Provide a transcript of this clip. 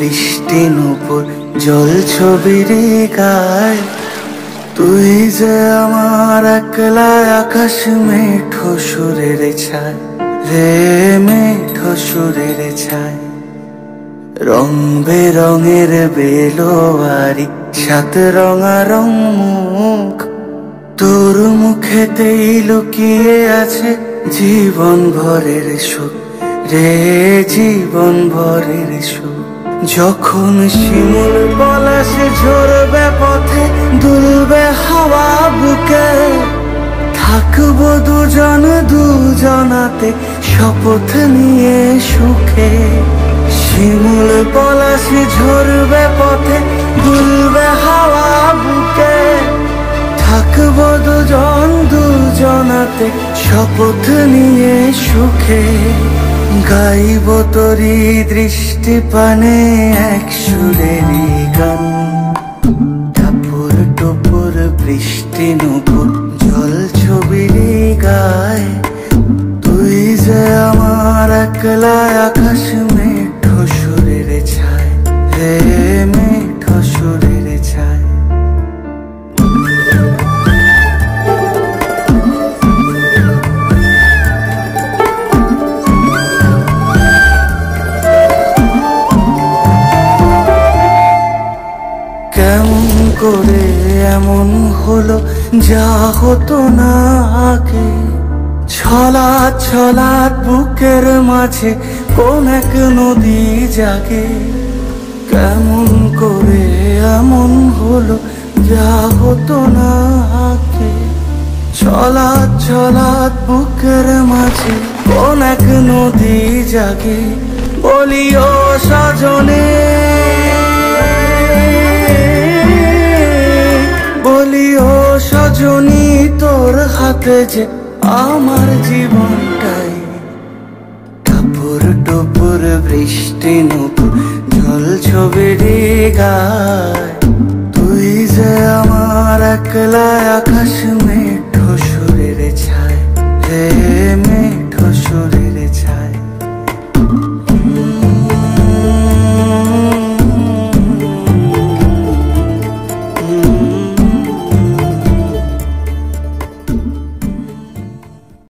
বৃষ্টি নুপুর জল ছবির গায়। তুই যে আমার একলা আকাশ মেঠো সুরের ছায় রে, মেঠো সুরের ছায়। রং বেরঙের বেলোয়ারি সাত রঙারং মুখ, তোর মুখেতেই লুকিয়ে আছে জীবন ভরের সুখ রে, জীবন ভরের সুখ। যখন শিমুল পলাশে ঝরবে পথে দুলবে হাওয়া বুকে, থাকবো দুজন দুজনাতে শপথ নিয়ে সুখে। শিমুল পলাশে ঝরবে পথে দুলবে হাওয়া বুকে, থাকবো দুজন দুজনাতে শপথ নিয়ে সুখে। গাইব তোরি দৃষ্টি পানে এক সুরেরই গান, টাপুর টুপুর বৃষ্টি নুপুর জল ছবির গায়। তুই যে আমার একলা আকাশ মেঠো সুরের ছায় রে, মেঠো সুরের ছায়। কেমন করে এমন হলো যা হতো না আগে, ছলাৎ ছলাৎ বুকের মাঝে কোন এক নদী জাগে। কেমন করে এমন হলো যা হতো না আগে, ছলাৎ ছলাৎ বুকের মাঝে কোন এক নদী জাগে। বলিও সজনে, বলিও সজনী তোর হাতে যে আমার জীবনটাই। টাপুর টুপুর বৃষ্টি নুপুর জল ছবির গায়। তুই যে আমার একলা